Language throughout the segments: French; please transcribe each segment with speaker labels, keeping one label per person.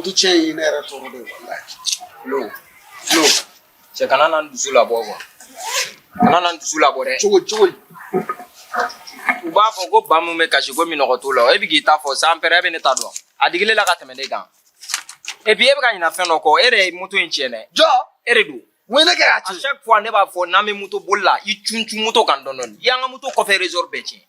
Speaker 1: moto tiɲɛ in ne yɛrɛ tɔɔrɔ de wallahi.
Speaker 2: Flo. Cɛ kana na dusu labɔ quoi. Kana na dusu labɔ dɛ.
Speaker 1: Cogo.
Speaker 2: U b'a fɔ ko ba mun bɛ kasi ko minɔgɔ t'o la. E bɛ k'i ta fɔ san pɛrɛ bɛ ne ta dɔn. A digile la ka tɛmɛ ne kan. Et puis e bɛ ka ɲinɛ fɛn dɔ kɔ. E de ye moto in tiɲɛ dɛ.
Speaker 1: Jɔ.
Speaker 2: E de don.
Speaker 1: Mun ne kɛ k'a
Speaker 2: À
Speaker 1: tiɲɛ?
Speaker 2: chaque fois ne b'a fɔ n'an bɛ moto boli la i cuncu moto kan dɔɔni. I y'an ka moto kɔfɛ résort bɛɛ tiɲɛ.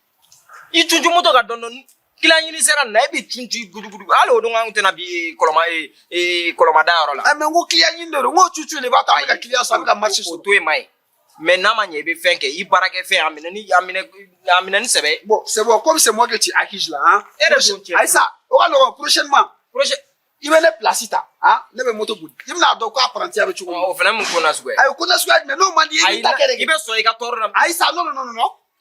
Speaker 2: I cuncu moto kan dɔɔni. Kila ɲini sera nin na e bɛ cuncu gudugudu. Hali o don an tɛna bi kɔlɔmada yɔrɔ la.
Speaker 1: Mais n ko client ɲini de don. N ko cucu de b'a to an bɛ ka client sɔrɔ an bɛ ka marché
Speaker 2: O
Speaker 1: sɔrɔ.
Speaker 2: to yen ma ye. Mais n'a ma ɲɛ i bɛ fɛn kɛ i baarakɛfɛn a minɛ ni sɛbɛ.
Speaker 1: Bon, c'est bon, comme c'est moi que tu acquises là, hein.
Speaker 2: E de don cɛ.
Speaker 1: Aïssa, on va le prochainement.
Speaker 2: Projet.
Speaker 1: I bɛ ne place ta, hein. Ne bɛ moto boli. I bɛna dɔn ko apprenti a bɛ cogo min.
Speaker 2: O fana mun ko na sugu ye.
Speaker 1: Ayi, ko na suguya jumɛn? N'o man di i bɛ ta kɛ de.
Speaker 2: I bɛ sɔn i ka tɔɔrɔ la.
Speaker 1: Aïssa, non.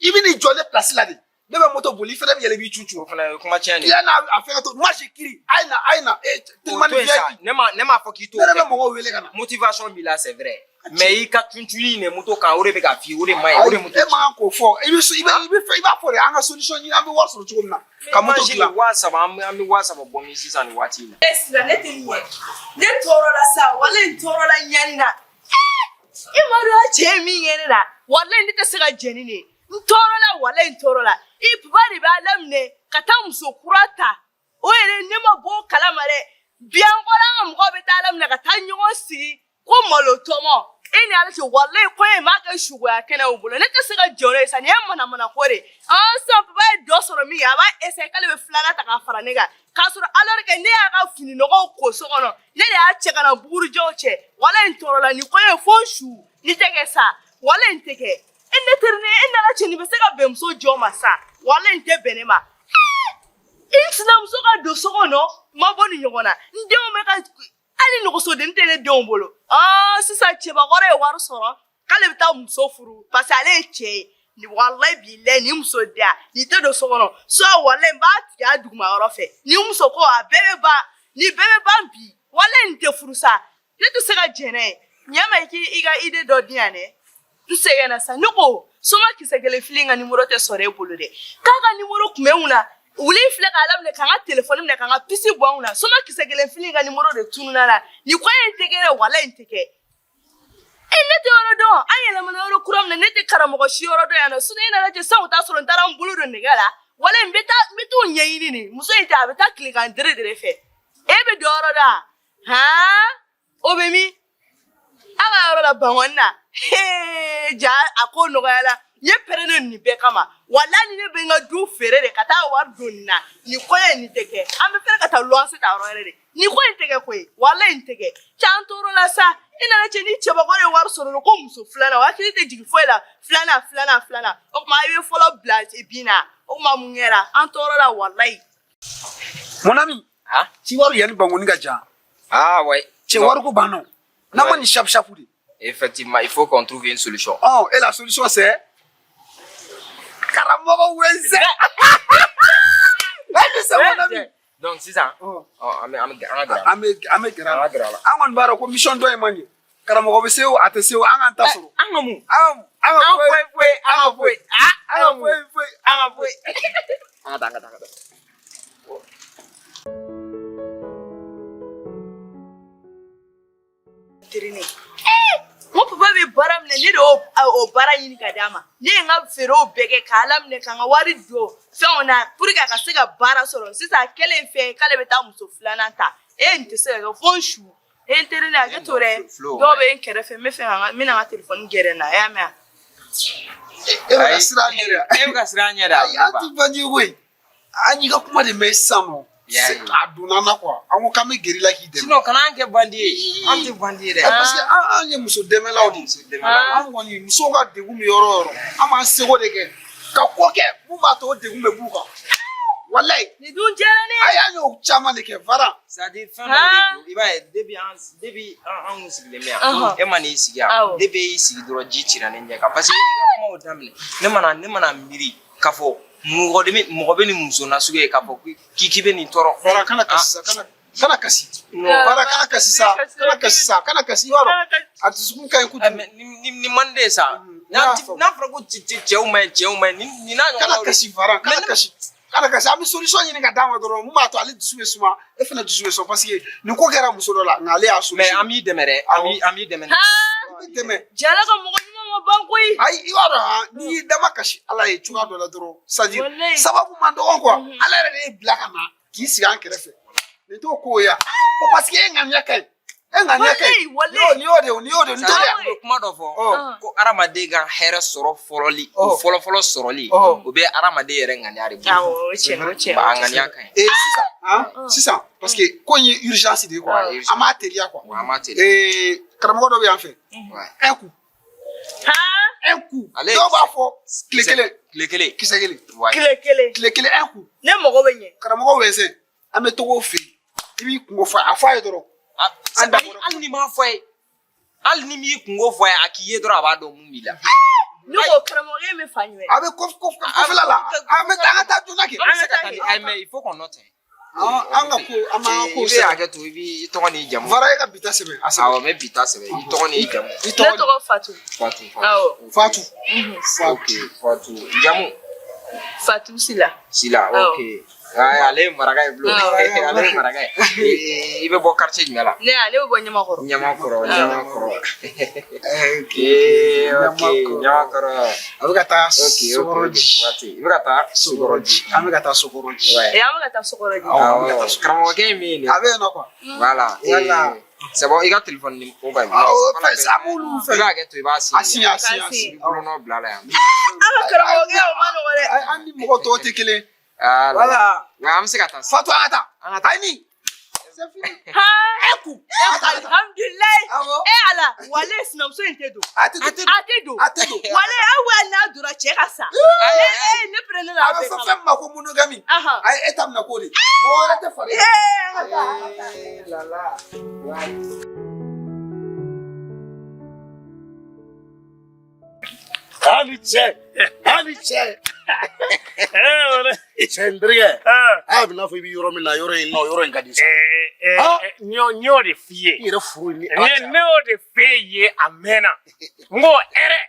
Speaker 1: I bɛ n'i jɔ ne place la de. Ne bɛ moto boli, i fana bɛ yɛlɛ i b'i cucu.
Speaker 2: O fana ye kuma tiɲɛ de.
Speaker 1: Client n'a a fɛn ka to, moi j'écris. Aïna, tellement de VIP.
Speaker 2: Ne m'a fɔ k'i t'o
Speaker 1: Ne yɛrɛ bɛ
Speaker 2: kɛ.
Speaker 1: mɔgɔw wele ka na.
Speaker 2: Motivation b'i la c'est vrai. Mais i ka cunculi ne moto kan o de bɛ ka f'i ye o de ma ɲi o de moto.
Speaker 1: E man k'o fɔ. I b'a fɔ de an ka solution ɲini an bɛ wari sɔrɔ cogo min na. Ka moto dilan.
Speaker 2: 3,000 an bɛ 3,000 bɔ min sisan nin waati in na.
Speaker 3: Ne sira ne tɛ ɲɛ. Ne tɔɔrɔ la sa wala n tɔɔrɔ la ɲani na. I ma dɔn cɛ min ye ne la wala ne tɛ se ka jɛni ne. N tɔɔrɔ la wala n tɔɔrɔ la. I papa de b'a laminɛ ka taa muso kura ta. O yɛrɛ ne ma bɔ o kalama dɛ. Bi an kɔrɔ an ka mɔgɔw bɛ taa laminɛ ka taa ɲɔgɔn sigi ko malo tɔmɔ. E ni ala cɛ walayi ko ye m'a kɛ suguya kɛnɛ o bolo ne tɛ se ka jɔ ne ye sa nin ye manamana ko de sisan papa ye dɔ sɔrɔ min kɛ a b'a essayer k'ale bɛ filanan ta k'a fara ne kan k'a sɔrɔ alors que ne y'a ka fini nɔgɔw ko so kɔnɔ ne de y'a cɛ ka na bugurijɛw cɛ walayi n tɔɔrɔ la nin ko ye fo su ni tɛ kɛ sa walayi n tɛ kɛ e ne teri ne e nana cɛ nin bɛ se ka bɛn muso jɔ ma sa walayi n tɛ bɛn ne ma i sinamuso ka don so kɔnɔ ma bɔ nin ɲɔgɔn na n denw bɛ ka hali nɔgɔsoden tɛ ne denw bolo sisan cɛbakɔrɔ ye wari sɔrɔ k'ale bɛ taa muso furu parce que ale ye cɛ ye ni walayi bilayi ni muso diya nin tɛ don so kɔnɔ walayi n b'a tigɛ a duguma yɔrɔ fɛ ni muso ko a bɛɛ bɛ ban nin bɛɛ bɛ ban bi walayi nin tɛ furu sa ne tɛ se ka jɛn n'a ye ɲɛ ma i ka idée dɔ di yan dɛ n sɛgɛnna sa ne ko soma kisɛ kelen fili ka numéro tɛ sɔrɔ e bolo dɛ k'a ka numéro tun bɛ n kunna wuli filɛ k'a laminɛ k'an ka telefɔni minɛ k'an ka pisi bɔ an kunna soma kisɛ kelen fili ka numéro de tununa la nin ko in tɛ kɛ dɛ walayi n tɛ kɛ ne tɛ yɔrɔ dɔn an yɛlɛmana yɔrɔ kura min na ne tɛ karamɔgɔ si yɔrɔ dɔn yan nɔ e nana cɛ sisan u t'a sɔrɔ n taara n bolo don nɛgɛ la walayi n bɛ t'o ɲɛɲini nin muso in tɛ a bɛ taa tilekan dere fɛ e bɛ dɔ yɔrɔ dɔn o bɛ min a ka yɔrɔ la bangɔni na ja a ko nɔgɔyala n ye pɛrɛnnen nin bɛɛ kama walayi ni ne bɛ n ka du feere de ka taa wari don nin na nin ko ye nin tɛ kɛ an bɛ fɛrɛ ka taa luwanse ta yɔrɔ yɛrɛ de nin ko in tɛ kɛ koyi walayi nin tɛ kɛ can tɔɔrɔ la sa i nana cɛ ni cɛbakɔrɔ ye wari sɔrɔ ko muso filanan o hakili tɛ jigin foyi la filanan o tuma i bɛ fɔlɔ bila bin na o tuma mun kɛra an tɔɔrɔ la walayi.
Speaker 1: Mon ami, ci wari yanni bangoni ka jan.
Speaker 2: Ah ouais.
Speaker 1: Cɛ wari ko banna. N'a ma nin chapu de.
Speaker 2: Effectivement, il faut qu'on trouve une solution.
Speaker 1: Oh, et la solution c'est karamɔgɔ wɛnse. C'est mon ami.
Speaker 2: Donc sisan, an bɛ gɛrɛ a la.
Speaker 1: An bɛ gɛrɛ a la. An kɔni b'a dɔn ko mission dɔ in man ɲɛ. Karamɔgɔ bɛ se o a tɛ se o an k'an ta sɔrɔ.
Speaker 2: An ka mun?
Speaker 1: An ka foyi.
Speaker 2: An ka taa.
Speaker 3: Mo papa bɛ baara minɛ ne de o baara ɲini ka d'a ma ne ye n ka feerew bɛɛ kɛ k'a laminɛ ka n ka wari don fɛnw na pour que a ka se ka baara sɔrɔ sisan a kɛlen fɛn k'ale bɛ taa muso filanan ta nin tɛ se ka kɛ fo n su n teri ne hakɛ to dɛ dɔw bɛ n kɛrɛfɛ n bɛna n ka telefɔni gɛrɛ n na a y'a mɛn
Speaker 1: E bɛ ka siran an ɲɛ dɛ.
Speaker 2: E bɛ ka siran an ɲɛ dɛ.
Speaker 1: An tɛ bandi koyi. An y'i ka kuma de mɛn sisan nɔ. A donna na quoi. An ko k'an bɛ gɛrɛ i la k'i dɛmɛ.
Speaker 2: Sinon kana an kɛ bandi ye. An tɛ bandi ye dɛ.
Speaker 1: Parce que an ye muso dɛmɛlaw de. An kɔni musow ka degun bɛ yɔrɔ o yɔrɔ an b'an seko de kɛ ka ko kɛ mun b'a to o degun bɛ b'u kan. Walayi.
Speaker 3: Nin dun diyara ne ye.
Speaker 1: A y'an y'o caman de kɛ Fara.
Speaker 2: C'est à dire fɛn dɔ de don i b'a ye depuis an kun sigilen bɛ yan e ma n'i sigi yan depuis e y'i sigi dɔrɔn ji cira ne ɲɛ kan parce que i ka kumaw daminɛ ne mana miiri k'a fɔ mɔgɔ bɛ nin muso nasugu ye k'a fɔ k'i bɛ nin tɔɔrɔ.
Speaker 1: Fara kana kasi sa kana kasi. Fara kana kasi sa kana kasi yɔrɔ a dusukun ka ɲi kojugu.
Speaker 2: Nin man di ye sa n'a fɔra ko cɛw ma ɲi nin n'a ɲɔgɔnnaw.
Speaker 1: Kana kasi Fara kana kasi. Kada ka sa mi solution ɲini ka d'a ma dɔrɔn mun b'a to ale dusu bɛ suma e fana dusu bɛ sɔn parce que nin ko kɛra muso dɔ la nka ale y'a solution.
Speaker 2: Mais an b'i dɛmɛ dɛ an b'i dɛmɛ.
Speaker 1: I dɛmɛ.
Speaker 3: Jala ka mɔgɔ ɲuman ma ban koyi.
Speaker 1: Ayi i b'a dɔn han n'i y'i dama kasi ala ye cogoya dɔ la dɔrɔn c'est-à-dire sababu man dɔgɔ quoi ala yɛrɛ de ye bila ka na k'i sigi an kɛrɛfɛ nin t'o ko ye ko parce que e ŋaniya ka ɲi e ŋaniya ka ɲi ni y'o de n t'o de
Speaker 2: an bɛ kuma dɔ fɔ ko hadamaden ka hɛrɛ sɔrɔ fɔlɔli fɔlɔfɔlɔ sɔrɔli o bɛ hadamaden yɛrɛ ŋaniya de bolo
Speaker 3: o cɛ
Speaker 2: a ŋaniya ka ɲi
Speaker 1: sisan parce que ko in ye urgence de ye quoi an b'a teliya quoi
Speaker 2: an b'a teliya
Speaker 1: karamɔgɔ dɔ bɛ yan fɛ un coup un coup dɔw b'a fɔ tile kelen kisɛ kelen tile kelen un coup
Speaker 3: ne mago bɛ ɲɛ
Speaker 1: karamɔgɔ wɛnsɛn an bɛ togo fɛ i b'i kungo fɔ a fɔ a ye dɔrɔn
Speaker 2: hali ni m'a fɔ a ye hali ni m'i kungo fɔ a ye a k'i ye dɔrɔn a b'a dɔn mun b'i la
Speaker 3: ne ko karamɔgɔ min fa ɲɛ
Speaker 1: a bɛ kɔfɛla la an bɛ taa an ka taa joona kɛ
Speaker 2: an bɛ se ka taa ni mais il faut qu'on note
Speaker 1: an ka ko an b'an ko
Speaker 2: i bɛ hakɛ to i b'i tɔgɔ n'i jamu
Speaker 1: fara e ka bita sɛbɛn a sɛbɛn
Speaker 2: awɔ n bɛ bita sɛbɛn i tɔgɔ n'i jamu
Speaker 3: ne tɔgɔ Fatu
Speaker 1: Fatu
Speaker 2: ok Fatu jamu
Speaker 3: Fatu Sila
Speaker 2: ok ale ye maraka ye bilen ale ye maraka ye i bɛ bɔ quartier jumɛn la
Speaker 3: ne ale bɛ bɔ Ɲamakɔrɔ
Speaker 2: ok Ɲamakɔrɔ
Speaker 1: a bɛ ka taa Sokɔrɔji
Speaker 2: i bɛ ka taa Sokɔrɔji
Speaker 1: an bɛ ka taa Sokɔrɔji
Speaker 3: an bɛ ka taa Sokɔrɔji
Speaker 2: karamɔgɔkɛ in bɛ yen de
Speaker 1: a bɛ yen nɔ quoi
Speaker 2: voilà c'est bon i ka téléphone numéro b'a bolo
Speaker 1: a b'olu fɛ
Speaker 2: i b'a hakɛ to i b'a
Speaker 1: signer a
Speaker 2: signer bolonɔ bila la yan
Speaker 3: an ka karamɔgɔkɛ o ma nɔgɔ dɛ
Speaker 1: an ni mɔgɔ tɔw tɛ kelen
Speaker 2: voilà an bɛ se ka taa
Speaker 1: Fatu an ka taa ayi ni c'est fini
Speaker 3: alhamdulilayi ala wale sinamuso in tɛ don
Speaker 1: a tɛ don
Speaker 3: wale aw n'a donna cɛ ka sa ne pere ne la
Speaker 1: a bɛ fɔ fɛn min ma ko monogami a ye étape na ko de mɔgɔ wɛrɛ tɛ fara
Speaker 4: hali cɛ cɛ n terikɛ a bɛ n'a fɔ i bɛ yɔrɔ min na yɔrɔ in ka di sa
Speaker 5: n y'o de f'i ye
Speaker 4: i yɛrɛ furu ni
Speaker 5: ne y'o de f'e ye a mɛnna n ko hɛrɛ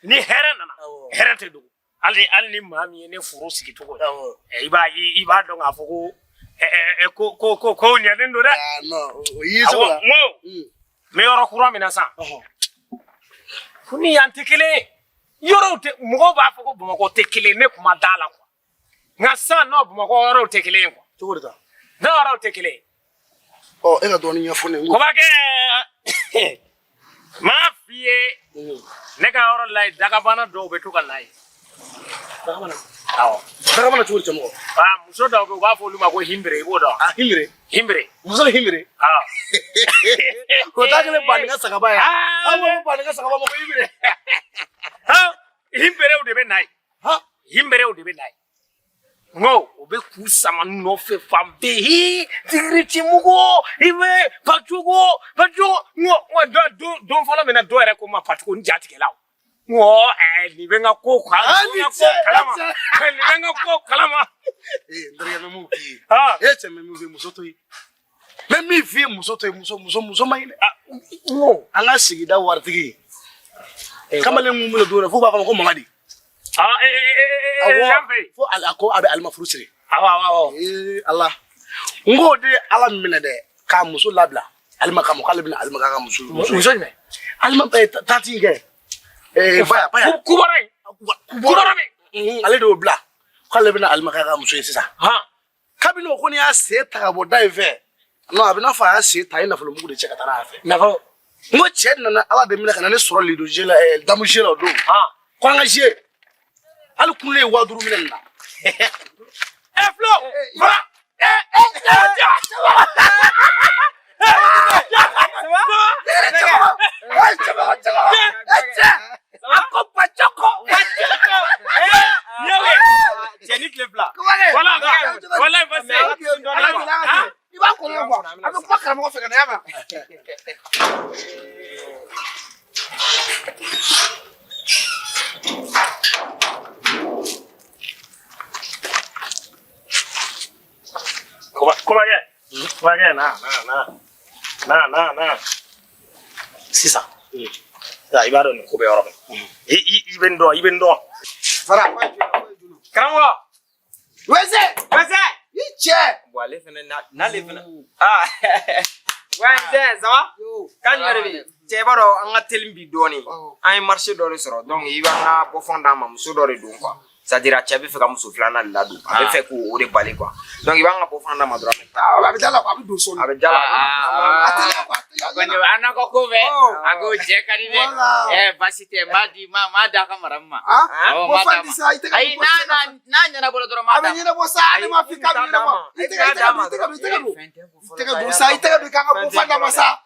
Speaker 5: ni hɛrɛ nana hɛrɛ tɛ dogo hali ni maa min ye ne furu sigi cogo i b'a dɔn k'a fɔ ko ɲɛlen don dɛ
Speaker 4: o y'i sogo la
Speaker 5: n bɛ yɔrɔ kura min na sisan ko ni yan tɛ kelen ye yɔrɔw tɛ mɔgɔw b'a fɔ ko Bamakɔ tɛ kelen ne kuma d'a la quoi nka sisan Bamakɔ yɔrɔw tɛ kelen ye quoi
Speaker 4: cogo de ta
Speaker 5: ne yɔrɔw tɛ kelen ye
Speaker 4: e ka dɔɔnin ɲɛfɔ ne ye
Speaker 5: Kobakɛ m'a f'i ye ne ka yɔrɔ la yen dagabana dɔw bɛ to ka na yen
Speaker 4: dagabana cogo di cɛ mɔgɔ
Speaker 5: muso dɔw bɛ yen u b'a fɔ olu ma ko hinbire i b'o dɔn hinbire
Speaker 4: muso ni hinbire o t'a kelen ba ni ka sagaba ye an ko ba ni ka sagaba ma ko hinbire
Speaker 5: hinberew de bɛ na yen hinberew de bɛ na yen n ko u bɛ k'u sama nɔfɛ fan bɛɛ tigiritimugu i bɛ pacogo n ko don fɔlɔ min na dɔw yɛrɛ ko n ma pacogo n jatigɛla n ko nin bɛ n ka ko kalama
Speaker 4: n terikɛ n bɛ mun f'i ye e cɛ n bɛ min f'i ye muso to yen n bɛ min f'i ye muso to yen muso man ɲi dɛ an ka sigida waritigi kamalen mun bolo don fo b'a fɔ ko Mamadi fo a ko a bɛ alima furu siri ala n k'o de ala minɛ dɛ k'a muso labila alima kama k'ale bɛna alima k'a ka muso
Speaker 5: jumɛn
Speaker 4: alima tati kɛ baya
Speaker 5: kubara min
Speaker 4: ale de y'o bila k'ale bɛna alima k'a ka muso ye sisan kabini o ko ni y'a sen ta ka bɔ da in fɛ non a bɛ n'a fɔ a y'a sen ta a ye nafolo mugu de cɛ ka taa a fɛ
Speaker 5: nafolo
Speaker 4: n ko cɛ nana ala de minɛ ka na ne sɔrɔ lido zie la damu zie la o don ko an ka zie hali kunle ye 5000 minɛ nin na
Speaker 5: Flo voilà Kobakɛ na
Speaker 4: sisan
Speaker 5: i b'a dɔn nin ko bɛ yɔrɔ min i bɛ n dɔn
Speaker 1: fara
Speaker 5: karamɔgɔ
Speaker 1: Wese. Iche.
Speaker 2: Wale fana na le fana. Ah. Wese, ça va? Kan yare te baro an ga telimbi doni. An marché doni soro. Donc il va na ko fonda ma muso dori dun quoi. C'est-à-dire a cɛbi fɛ ka muso filanan de ladon a bɛ fɛ k'o de bali quoi donc i b'an ka bɔ fana ma dɔrɔn
Speaker 1: a bɛ jala quoi a bɛ don so
Speaker 2: a bɛ jala
Speaker 6: kɔni an ka ko bɛ a ko cɛ ka di dɛ basi tɛ ma da ka mara ma
Speaker 1: ko fa di sa i tɛ ka
Speaker 6: ayi n'a ɲɛnabɔ dɔrɔn ma
Speaker 1: a bɛ ɲɛnabɔ sa ale ma fi ka ɲɛnabɔ i tɛ ka don sa i tɛ ka don k'an ka bɔ fana ma sa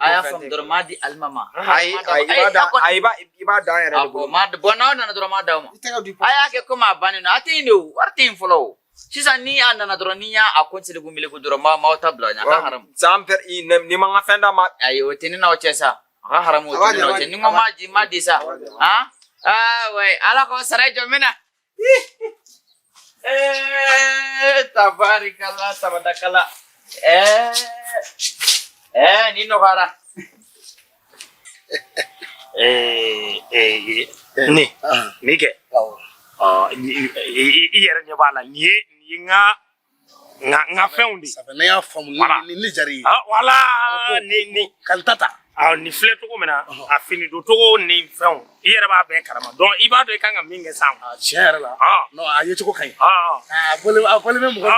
Speaker 6: a y'a faamu dɔrɔn ma di alima ma
Speaker 2: ayi i b'a dan yɛrɛ de bolo
Speaker 6: bon n'aw nana dɔrɔn ma d'aw ma a y'a kɛ komi a bannen don a tɛ yen de o wari tɛ yen fɔlɔ o sisan ni a nana dɔrɔn ni y'a continuer ko meleku dɔrɔn m'aw ta bila ɲɛ a ka haramu
Speaker 2: san pɛr ni ma n ka fɛn d'a ma
Speaker 6: ayi o tɛ ne n'aw cɛ sa a ka haramu o tɛ ne n'aw cɛ ni n ko ma di sa ouais ala ko sara jɔ min na tabarikala tabadakala ni nɔgɔyara
Speaker 5: ni kɛ i yɛrɛ ɲɛ b'a la nin ye n ka fɛnw de
Speaker 4: ye ne y'a faamu ni jari ye
Speaker 5: wala ni
Speaker 4: kan tata
Speaker 5: ni filɛ cogo min na a fini don cogo ni fɛnw i yɛrɛ b'a bɛɛ karama donc i b'a dɔn i kan ka min kɛ san
Speaker 4: tiɲɛ yɛrɛ la non a ye cogo ka ɲi a bɔlen bɛ mɔgɔ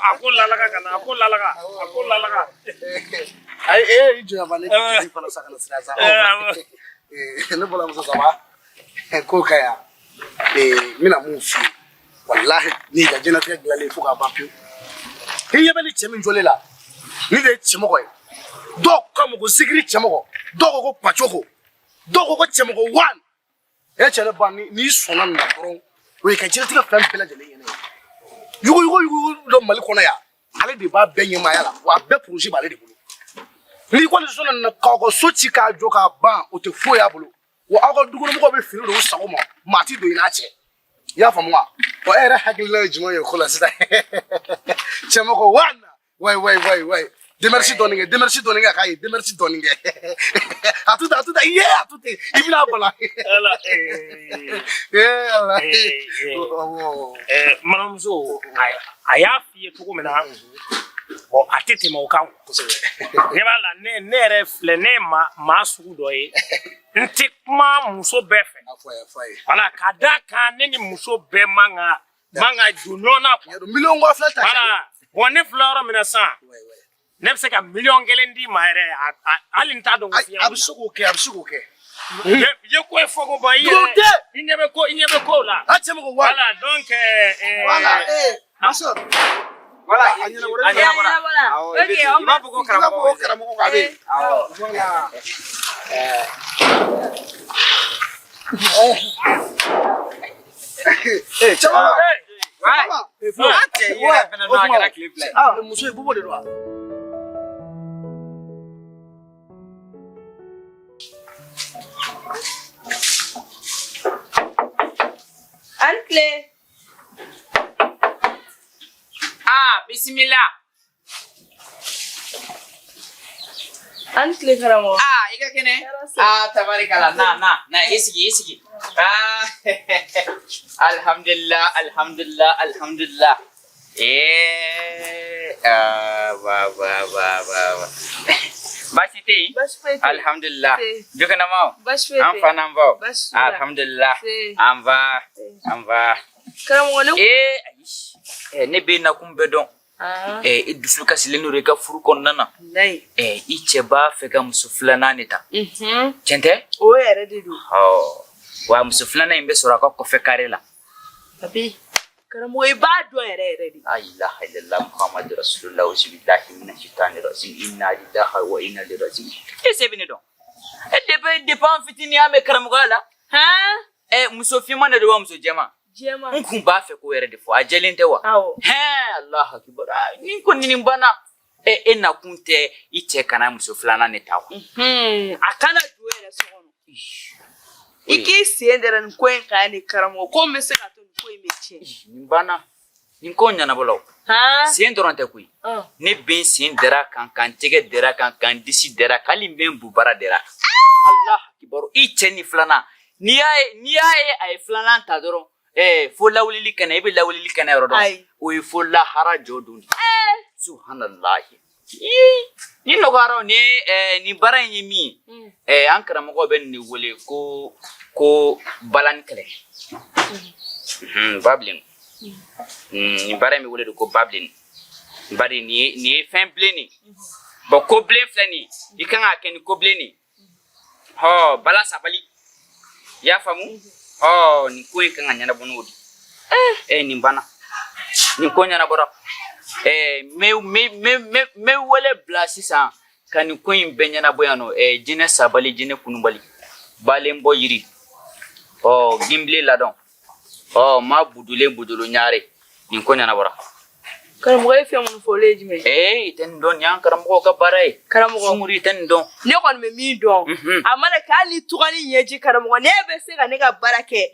Speaker 5: a ko lalaga ka na a ko lalaga
Speaker 4: ayi i jɔnya ba ne k'i fana sa kana sira sa ne bɔramuso saba ko ka ɲi n bɛna mun f'i ye walahi ni ka diɲɛlatigɛ dilanlen fo k'a ban pewu i ɲɛ bɛ ni cɛ min jɔlen la ni de ye cɛmɔgɔ ye dɔw ko ma ko sigiri cɛmɔgɔ dɔw ko ko pacoko dɔw ko ko cɛmɔgɔ wan e cɛ ne ba n'i sɔnna nin na dɔrɔn o ye ka diɲɛlatigɛ fɛn bɛɛ lajɛlen ɲɛna ye yugu dɔ mali kɔnɔ yan ale de b'a bɛɛ ɲɛmaaya la wa a bɛɛ projet b'ale de bolo n'i kɔni sɔnna nin na k'aw ka so ci k'a jɔ k'a ban o tɛ foyi y'a bolo wa aw ka dukɔnɔmɔgɔw bɛ fini don u sago ma maa ti don i n'a cɛ i y'a faamu wa wa e yɛrɛ hakilina ye jumɛn ye ko la sisan cɛmɔgɔ wan wayi demersi dɔɔnin kɛ k'a ye demersi dɔɔnin kɛ a to ten iye a to ten i bɛna bala
Speaker 5: manamuso a y'a f'i ye cogo min na bon a tɛ tɛmɛ o kan kosɛbɛ ne b'a la ne yɛrɛ filɛ ne ye maa sugu dɔ ye n tɛ kuma muso bɛɛ fɛ wala ka d'a kan ne ni muso bɛɛ man ka don ɲɔgɔn na quoi
Speaker 4: miliyɔn kɔ filɛ ta
Speaker 5: voilà bon ne filɛ yɔrɔ min na sisan ne bɛ se ka miliyɔn kelen d'i ma yɛrɛ hali n t'a dɔn ko fiɲɛ
Speaker 4: a bɛ se k'o kɛ
Speaker 5: i ye ko ye fɔ ko bɔn i ɲɛ bɛ ko la
Speaker 4: a cɛmɔgɔ wa
Speaker 5: voilà donc
Speaker 1: voilà maso
Speaker 2: voilà
Speaker 1: a ɲɛnabɔra
Speaker 3: ok
Speaker 2: i b'a fɔ ko
Speaker 1: karamɔgɔ a bɛ yen
Speaker 2: voilà
Speaker 1: cɛmɔgɔ
Speaker 2: cɛ i yɛrɛ fɛnɛ n'a kɛra tile fila ye
Speaker 4: muso ye bobo de don wa
Speaker 3: Antle.
Speaker 6: Bismillah.
Speaker 3: Antle karamo.
Speaker 6: Ika kene. Tabarikala. Na isigi. Alhamdulillah. Wa. Basite. Alhamdulillah. Juga nama. Amfanam bau. Alhamdulillah. Amba.
Speaker 3: Karamo ne.
Speaker 6: Ne be na kumbe don. I dusu kasilen do ka furu kɔnɔna na. I cɛ b'a fɛ ka muso filanan de ta. Tiɲɛ tɛ?
Speaker 3: O yɛrɛ de don.
Speaker 6: Wa muso filanan in bɛ sɔrɔ a ka kɔfɛ kare la.
Speaker 3: Abi. Karamɔgɔ i b'a dɔn yɛrɛ de.
Speaker 6: La ilaha illallah Muhammadu Rasulullah billahi minash shaitani rajim inna lillahi wa inna ilaihi raji'un. Se bɛ ne dɔn. Depuis an fitinin an bɛ karamɔgɔya la. Muso finman de don wa muso jɛman?
Speaker 3: Jɛman.
Speaker 6: N kun b'a fɛ ko yɛrɛ de fɔ a jɛlen tɛ wa?
Speaker 3: Awɔ.
Speaker 6: Allahu akbar. Ni ko nin bana. E na kun tɛ I cɛ kana muso filanan ne ta wa?
Speaker 3: A kana don yɛrɛ so kɔnɔ. I k'i sen dɛrɛ nin ko in kan ni karamɔgɔ ko n bɛ se ka to nin ko in bɛ tiɲɛ.
Speaker 6: Nin bana. Nin ko ɲɛnabɔ la o. Sen dɔrɔn tɛ koyi. Ne bɛ n sen dɛrɛ kan ka n tɛgɛ dɛrɛ kan ka n disi dɛrɛ hali n bɛ n bubara dɛrɛ. Allahu akbar. I cɛ ni filanan n'i y'a ye a ye filanan ta dɔrɔn fo lawlili kɛnɛ i bɛ lawlili kɛnɛ yɔrɔ dɔn o ye fo lahara jɔ don subhanallahi ni nɔgɔyara ni baara in ye min ye an karamɔgɔ bɛ nin de wele ko balani kɛlɛ babilen ni baara in bɛ wele de ko babilen bari nin ye fɛn bilenni bon ko bilen filɛ nin i kan ka kɛ ni ko bilenni bala sabali i y'a faamu nin ko in kan ka ɲɛnabɔ n'o de nin banna nin ko ɲɛnabɔra me wele bila sisan ka nin ko in bɛɛ ɲɛnabɔ yan nɔ jinɛ sabali jinɛ kunubali balen bɔ yiri ginbile ladɔn ma budulen budulu ɲaare nin ko ɲɛnabɔra
Speaker 3: karamɔgɔ ye fɛn minnu fɔ olu ye jumɛn
Speaker 6: i tɛ nin dɔn nin y'an karamɔgɔw ka baara ye
Speaker 3: karamɔgɔ
Speaker 6: sunguru i tɛ nin dɔn
Speaker 3: ne kɔni bɛ min dɔn a mana kɛ hali ni tugani ɲɛji karamɔgɔ ne bɛ se ka ne ka baara kɛ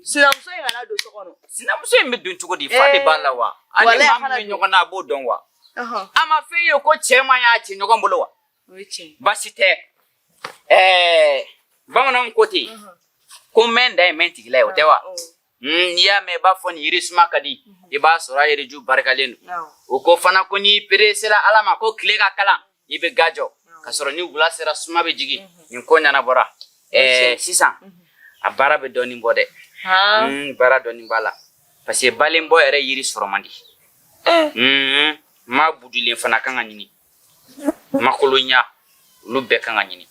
Speaker 3: sinamuso in kana don so kɔnɔ
Speaker 6: sinamuso in bɛ don cogo di fa de b'a la wa ani maa min bɛ ɲɔgɔn na a b'o dɔn wa a ma f'e ye ko cɛ man y'a ci ɲɔgɔn bolo wa basi tɛ bamananw ko ten ko mɛn da ye mɛn tigila ye o tɛ wa n'i y'a mɛn i b'a fɔ nin yiri suma ka di i b'a sɔrɔ a yiriju barikalen don o ko fana ko n'i peresera ala ma ko tile ka kalan i bɛ ga jɔ ka sɔrɔ ni wula sera suma bɛ jigin nin ko ɲɛnabɔra sisan a baara bɛ dɔɔnin bɔ dɛ baara dɔɔnin b'a la parce que balen bɔ yɛrɛ yiri sɔrɔ man di ma budulen fana kan ka ɲini ma kolonya olu bɛɛ kan ka ɲini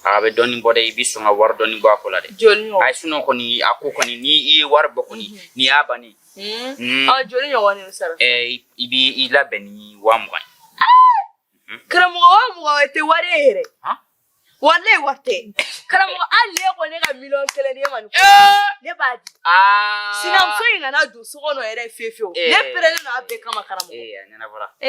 Speaker 6: a bɛ dɔɔnin bɔ dɛ i bɛ sɔn ka wari dɔɔnin bɔ a ko la dɛ a sinɔn kɔni a ko kɔni ni i ye wari bɔ kɔni ni y'a bannen
Speaker 3: joli ɲɔgɔn de sara
Speaker 6: i b'i labɛn ni 20,000 ye
Speaker 3: karamɔgɔ 20,000 tɛ wari ye yɛrɛ wale wari tɛ karamɔgɔ hali ne ko ne ka 1,000,000 di e ma nin ko ne b'a di sinamuso in kana don so kɔnɔ yɛrɛ fiyewu ne pɛrɛnnen don a bɛɛ kama karamɔgɔ
Speaker 6: a ɲɛnabɔra
Speaker 3: a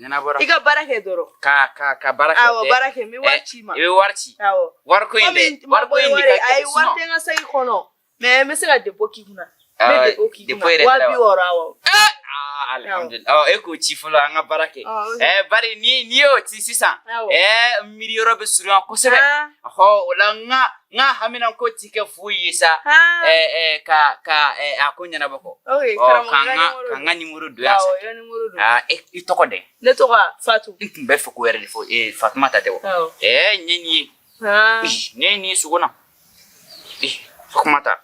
Speaker 6: ɲɛnabɔra
Speaker 3: i ka baara kɛ dɔrɔn
Speaker 6: ka baara kɛ
Speaker 3: awɔ baara kɛ n bɛ wari ci ma
Speaker 6: i bɛ wari ci
Speaker 3: awɔ
Speaker 6: wari ko in dɛ wari ko in de ka
Speaker 3: a ye wari tɛ n ka sagi kɔnɔ mais n bɛ se ka dépôt k'i kunna n bɛ dépôt k'i kunna 70,000 awɔ
Speaker 6: alhamdulillah e k'o ci fɔlɔ an ka baara kɛ bari ni y'o ci sisan miiri yɔrɔ bɛ surunya kosɛbɛ o la n ka hamina ko ti kɛ foyi ye sa ka a ko ɲɛnabɔ kɔ ka n ka nimero don yan sa i tɔgɔ dɛ
Speaker 3: ne tɔgɔ Fatu
Speaker 6: n tun bɛ fɛ k'o yɛrɛ de fɔ Fatumata tɛ wa n ye nin ye ne ye nin sogo na Fatumata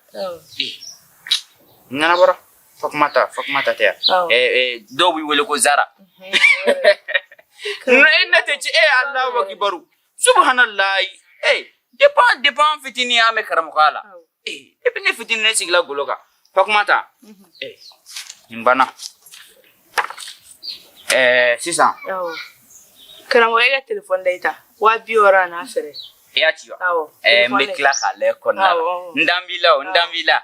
Speaker 6: ɲɛnabɔra Fatumata tɛ yan dɔw b'i wele ko Zara ne tɛ ci Allahu akibaru subhanallahi depuis an fitinin an bɛ karamɔgɔya la depuis ne fitinin ne sigila golo kan Fatumata nin banna sisan
Speaker 3: karamɔgɔ e ka telefɔni da i ta 70,000 n'a fɛrɛ
Speaker 6: i y'a ci wa n bɛ tila k'a lajɛ kɔnɔna la n dan b'i la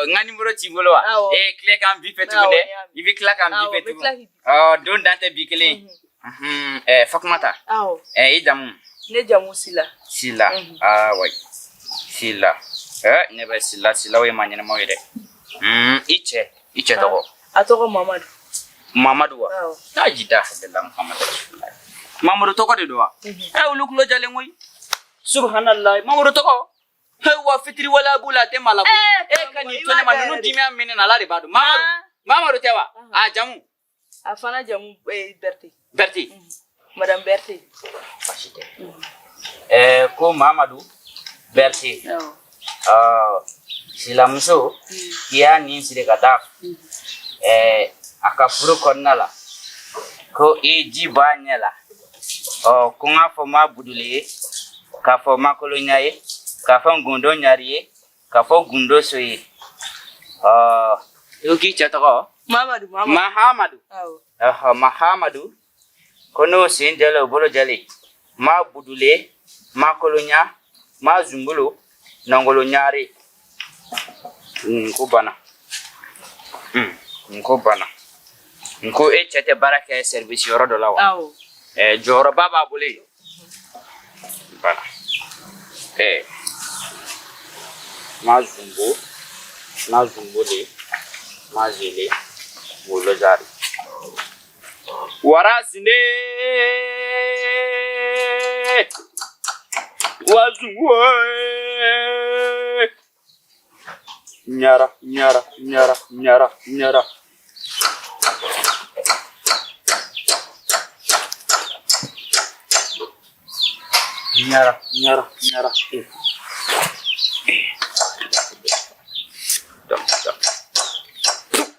Speaker 6: n ka nimero t'i bolo wa tile k'an bi fɛ tugun dɛ i bɛ tila k'an bi fɛ tugun don dan tɛ bi kelen Fatumata i jamu
Speaker 3: ne jamu Sila
Speaker 6: wa Sila ne bɛ Silaw ye maa ɲɛnamaw ye dɛ i cɛ tɔgɔ
Speaker 3: a tɔgɔ
Speaker 6: Mamadu wa n'a jita hadala Mamadu tɔgɔ de don wa olu tulo jalen koyi subhanallah Mamadu tɔgɔ wa fitiri wala b'u la a tɛ maa la ka nin to ne ma ninnu dimiya minɛ na ala de b'a dɔn Mamadu tɛ wa a jamu
Speaker 3: a fana jamu
Speaker 6: Berti
Speaker 3: madame Berti
Speaker 6: basi tɛ ko Mamadu Berti silamuso k'i y'a nin siri ka taa a ka furu kɔnɔna la ko i ji b'a ɲɛ la ko n k'a fɔ ma buduli ye k'a fɔ ma kolonya ye k'a fɔ gundo ɲari ye k'a fɔ gundo so ye i ko k'i cɛ tɔgɔ Mahamadu ko n'o sen jɛlen o bolo jɛlen ma budule ma kolonya ma zumbolo nɔngolo ɲari n ko e cɛ tɛ baara kɛ service yɔrɔ dɔ la wa jɔyɔrɔba b'a bolo yen bana ma zumbole ma zele wolo jari warasinde wazungo Nyara.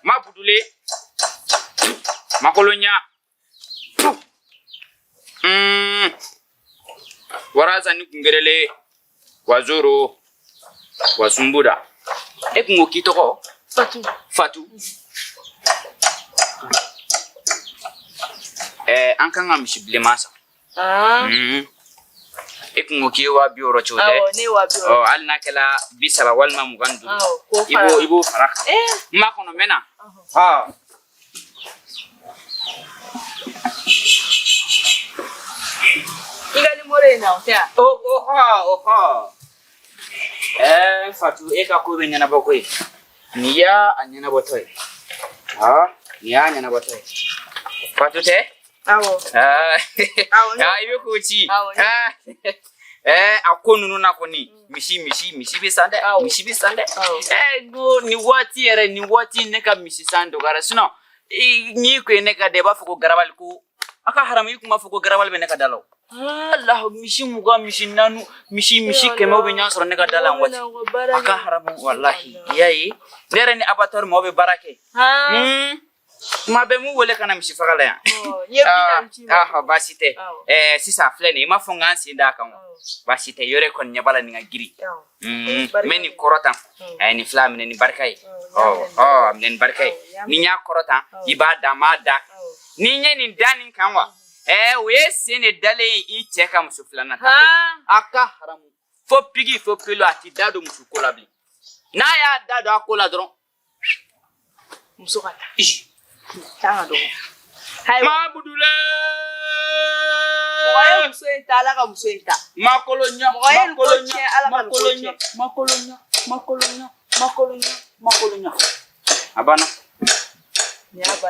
Speaker 6: Ma budule. Makolonya. Waraza ni kungerele. Wazoro. Wasumbuda. Ekungo kitoko. Fatu. Ankanga mishibile masa. Ekungo kiwa bioro chote.
Speaker 3: Ne wa bioro.
Speaker 6: Oh, alna kala bisala walma mugandu. Ibo faraka. Makono mena. Ha.
Speaker 3: Igali more na otea.
Speaker 6: Oha. Fatu eka kube nyana bokwe. Niya anyana botoy. Niya anyana botoy. Fatu te?
Speaker 3: Awo.
Speaker 6: Ibe kuchi. Akonu na koni. Mishi bisande. Mishi bisande. Go ni wati ere ni wati neka mishi sando gara sino. Ni ko neka deba fuko garabal ku. Aka haram yi kuma fuko garabal be neka dalaw. Allah mishi muga mishi nanu mishi kemo be nyasoro neka dalan wati. Aka haram wallahi yayi nere ni abator mo be barake. Ma be mu wole kana mishi fakala ya. Basite. Sisa flene ma fonga sinda kan. Basite yore kon nyabala ni ngiri. Meni korota. Ni flamine ni barkai. Amnen barkai. Ni nya korota ibada mada. Ni nye ni danin kanwa. We sene dale I cheka musuflana. Aka haramu. Fo pigi fo pilo ati dado musukolabli. Na ya dado akola dron.
Speaker 3: Musukata.
Speaker 6: Tado. Ma budule.
Speaker 3: Moye musuenta ala ka musuenta.
Speaker 6: Makolonya. Abana.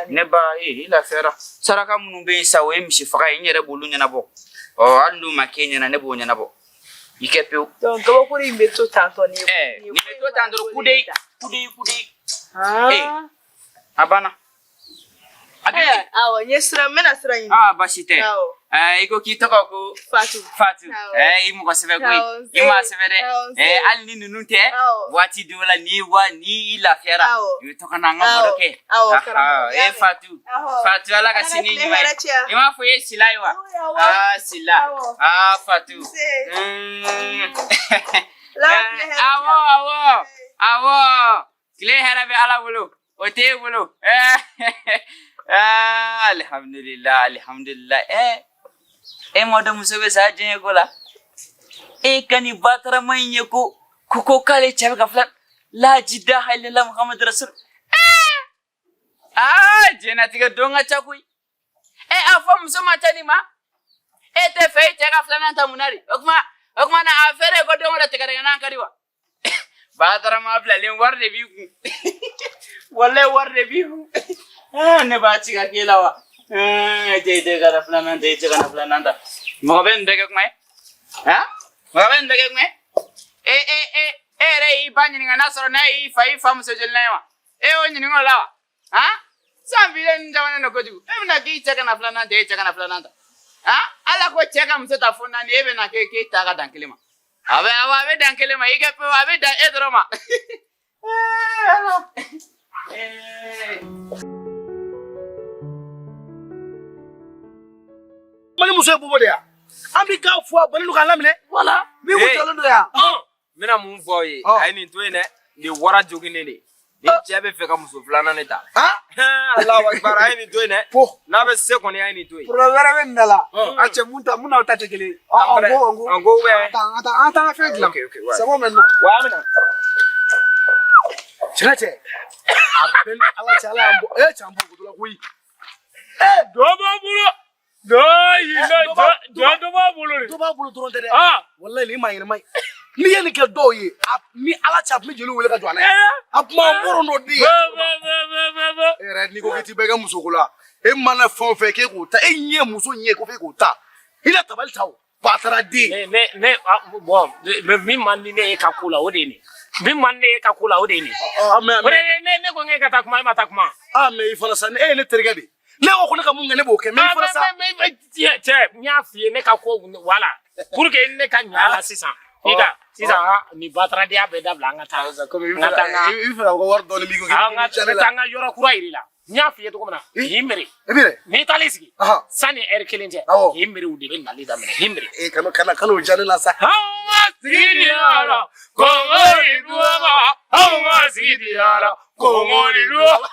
Speaker 6: Neba ila fera. Saraka munumbe sawe mishi faka nyere bulu nyana bo. Andu makenya na nebo nyana bo. Ikepe.
Speaker 3: Donc gabo kuri meto tanto ni.
Speaker 6: Ni meto tanto kude. Abana.
Speaker 3: Awo nyesra mena sra yin.
Speaker 6: Basite. Iko kitoko ko Fatu. Imu ko sebe ko. Ima sebere. Alni nunute. Wati dola ni ila fera. Yutoka na ngaboroke. Fatu ala kasini ni mai. Ima fo yesilaiwa. Sila. Fatu. Awo. Kile harabe ala bulu. Ote bulu. Alhamdulillah. Moda musobe saje gola. Kani batara manye ko kale chabe gafla la jidaha illa Muhammad Rasul. Jena tiga donga chakui. Afa musoma tani ma. Te fe chaga flana ta munari. Okma na afere ko donga tiga ngana kariwa. Batara ma bla len warde bi ku. Wallahi warde bi ku. Ne ba chiga kelawa. Te gara flana te chaga flana ta. Moben degek mai. Moben degek mai. Re ibani ngana soro na ifa musojelewa. Onyi ngolawa. Sambile njawana no goju. Mna ki chaga na flana te chaga na flana ta. Ala ko chaga musota fona ni ebe na ke taga dankilima. Abe dankilima ikepe abe da edroma.
Speaker 4: Mani muso bubo de ya. Ami ka fo bani ka lamine.
Speaker 1: Wala. Mi ko tolo do ya.
Speaker 2: Mina mun boy. Ai ni to ene ni wara jogine ne. Ni chebe fe ka muso flana ne ta. Allahu akbar ai ni to ene. Na be se ko ni ai ni to.
Speaker 1: Programa ben dala. Ache muna utate kile.
Speaker 2: Ongo we.
Speaker 1: Ata fe glam.
Speaker 2: Okay.
Speaker 1: Sabo men no.
Speaker 2: Wa mina.
Speaker 4: Chirache. Aben ala chala ambo. Chambo gudula kui.
Speaker 5: Doba bulu.
Speaker 4: Doba bulu doron tede. Wallahi ni mai. Ni yeni ke do ye. Ni ala chap mi jelu wele ka jwana. Apma moro no di. Red ni ko kiti bega musukula. Mana fon fe ke ko ta. Nye muso nye ko fe ko ta. Ila tabal taw. Patara di.
Speaker 5: Ne bon. Mi man ni ne ka kula o de ni. Bi manne ka kula o de ni. Ne ko nge ka takuma ma takuma.
Speaker 4: Me ifala san ne terga di. Ne ko ne ka mun ne bo ke me ifala sa.
Speaker 5: Che nya fie ne ka ko wala. Pour que ne ka nya la sisan. Ika sisan ni batra dia be da blanga ta.
Speaker 4: Ifala ko war do ni mi ko ke.
Speaker 5: Nga yoro kura iri la. Nya fie to komna. Himbere. Ni talisi. Sani erkelinje. Himbere u de be nali da mena. Himbere.
Speaker 4: Kanu jani la sa.
Speaker 5: Sidiara, Kongori Luama, Hauma Sidiara, Kongori Luama.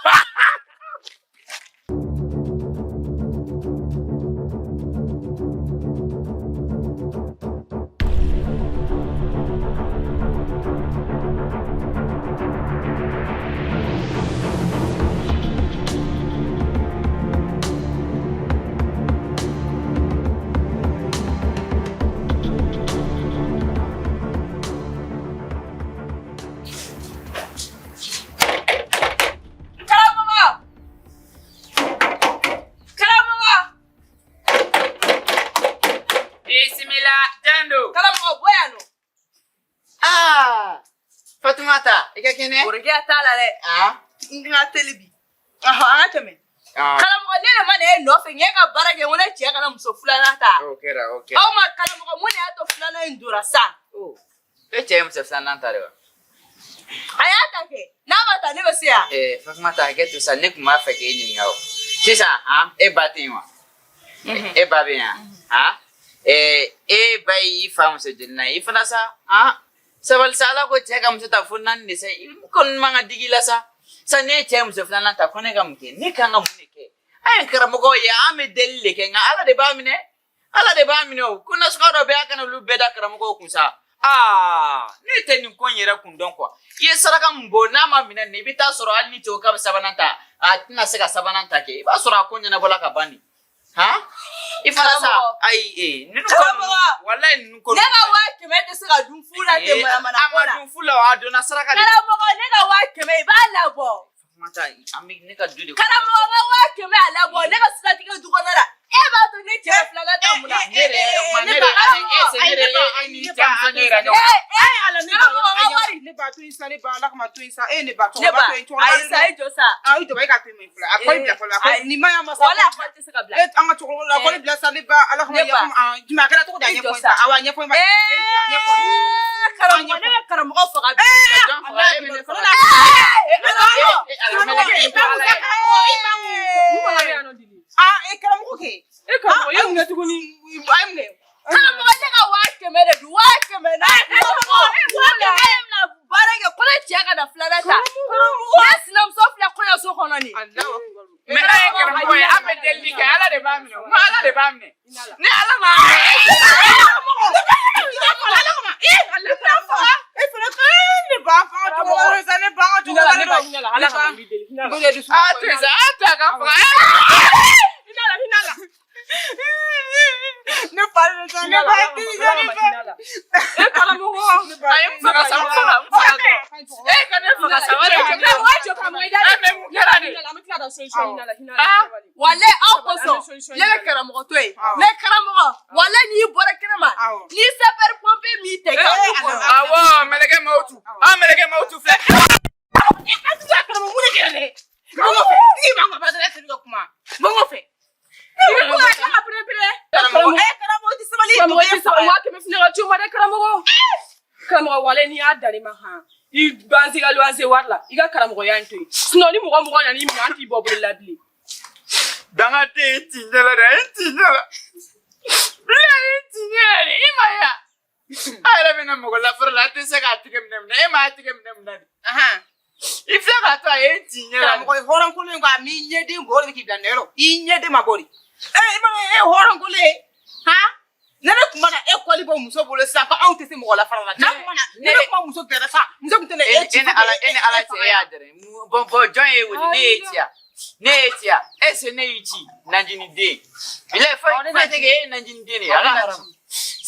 Speaker 6: Fatumata, ika kene?
Speaker 3: Urge atala le. Nga telebi. Atame. Kala mo le mane no fe nyeka barage wona che kana muso fulana ta.
Speaker 6: Okay.
Speaker 3: Aw ma kala mo mune ato fulana indura sa.
Speaker 6: Che muso fulana ta rewa.
Speaker 3: Ayata ke. Na mata ne besia.
Speaker 6: Fatumata ke tu sa ne kuma fa ke ni ngao. Sisa, e batinwa. E babia. E bai fa muso jinna. Ifana sa, sabal sala ko cheka msita funan ni sai kon manga digila sa ne che mse funan ta kone ga mke ni kanga munike ay karamo ko ya ame delle ke nga ala de ba mine kuna skoro be aka no lu be da karamo ko kunsa ni te ni kon yera kun don ko ye saraka mbo na ma mine ni bita soro al ni to ka sabananta tina sega sabananta ke ba soro akonya na bola ka bani ifala sa ai ninu ko wallahi ninu ko
Speaker 3: nega wa kemete sira dum fula te mana
Speaker 6: ama dum fula wa do na saraka
Speaker 3: kala mo nega wa keme ba labo
Speaker 6: mata ami ne ka dude
Speaker 3: kala mo wa keme labo nega sira tike du ko na e ba to ne che flaga ta muna
Speaker 6: nere ni jam sanera no
Speaker 3: ala ne ba to isa ne ba la kama to isa ne ba to ba to ai sai jo sa
Speaker 7: ai to ba ka to mi fla akoi bla fla ni ma ya masa
Speaker 3: wala ko ti saka bla
Speaker 7: anga to la ko bla sa ne ba ala kama ya di ma kala to da nya point awa nya point ba nya point
Speaker 3: karam ko fa ga
Speaker 6: jon fa e me fa
Speaker 7: karam ko ke karam ko yum ne to ni am ne
Speaker 3: karam ko ga wa ke me de wa ke me na na barage ko le che ga da flanata yes nam so fla ko ya so kono ni
Speaker 7: Allahu akbar
Speaker 6: me ay karam ko ya am delli ka ala de bamne ma ala de bamne ne ala ma
Speaker 3: wale akoso lele karamogo to e le karamogo wale ni bore krema ni super pompe mi te ka
Speaker 6: awo meleke mautu fle
Speaker 7: karamogo ne kene bongo fe ni bango ba dara se kuma bongo fe
Speaker 3: karamogo wale ni adari ma ha I banzi ga luanze warla iga karamogo yanto sino ni mugo na ni mi anti bobo labli
Speaker 6: danga te tinjala bla imaya ara bena mugo la ferla te se ga tigem nem ma tigem nem ifya ga to ay tinjala
Speaker 7: karamogo horan ko le ga mi nyede ngol ki blandero I nyede magori horan ko le nene kuma na ekoli bo muso bolo sa ko anw tese mo la farala na kuma na nene kuma muso tere sa muso kuntene
Speaker 6: ene ala te ya dere bo joye woni netia ese neiti nanjini de bile fa tege nanjini de ni ala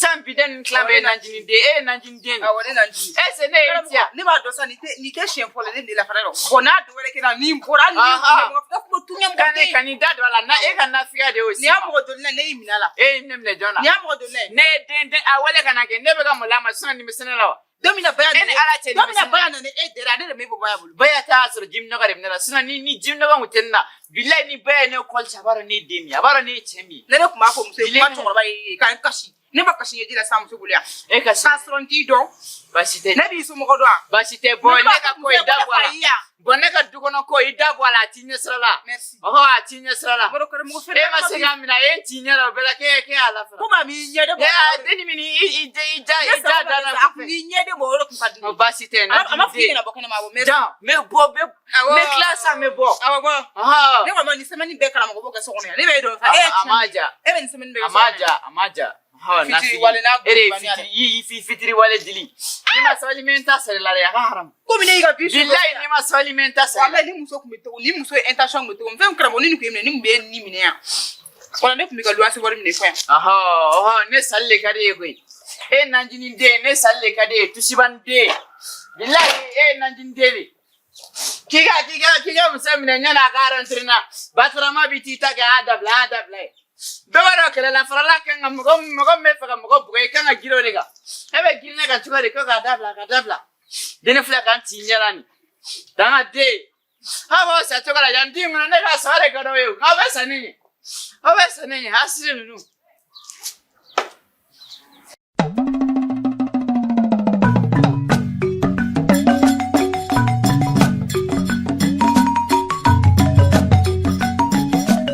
Speaker 6: sampiden klambe nanjini de nanjini de ni
Speaker 7: awone nanjini
Speaker 6: ese netia
Speaker 7: ni ba dosa ni te chien pole ni la faralo bona do wele kina ni mbora ni mo ko tunya mo
Speaker 6: kane kandidat wala na e kana fika de aussi
Speaker 7: ni amro do na ne iminala
Speaker 6: nemle jona
Speaker 7: ni amro do
Speaker 6: ne den awale kana ke ne be ga mulama suna ni misene lawa
Speaker 7: domina bayan
Speaker 6: Ene ala ce
Speaker 7: domina bayan ne dera ne me bo baya bulu
Speaker 6: baya ta asro jim no gare mnara suna ni jim no ga mutenna billahi ni baya ne kol chabara ni demi abara ni chemi
Speaker 7: ne kuma ko muso kuma to ba kan kashi ne ba kashi ye dira samu sugulia
Speaker 6: e ka
Speaker 7: kasron ti do
Speaker 6: basite
Speaker 7: ne bi su mo ko do
Speaker 6: basite bo ne ka ko idabwala bonne ka dukono ko idabwala tinye sala
Speaker 7: merci
Speaker 6: oh tinye sala
Speaker 7: mo ko mo
Speaker 6: e ma se gamina yen tinye la bela ke ala fa
Speaker 7: kuma mi nyede bo
Speaker 6: ya deni mini ija dana
Speaker 7: mi nyede bo ro kuma
Speaker 6: no basite na
Speaker 7: ama fiki na bokene ma bo merci
Speaker 6: ja me bo be me classe me bo
Speaker 7: awa bo
Speaker 6: ah
Speaker 7: ne ko ni semani be kala mo bo ke so kono ya ne be do fa
Speaker 6: amaja
Speaker 7: e be ni semani be
Speaker 6: amaja ha na
Speaker 7: fitiri wale na
Speaker 6: ere fitiri wale dili ni ma so alimenta sare la ya haram
Speaker 7: ko mi ne ga bisu
Speaker 6: billahi ni ma so alimenta sare
Speaker 7: wallahi ni muso kumito ni muso intention kumito mfem kra mo ni ko ni mbe ni mine ya wala ne kumika luasi wari mine fa
Speaker 6: aha ne salle kade ko e nanjini de ne salle kade tusibande billahi e nanjini de kiga musamina nyana garantrina batrama bitita ga adabla Bewara kala la farala kanga mugo me faga mugo bugai kanga giro dega ebe girne ka chugare ko ka dabla dene fla kan tinyarani danga de hawo sa chugara yandi ngana ne ka sare ka do yo hawo sanini hasire nu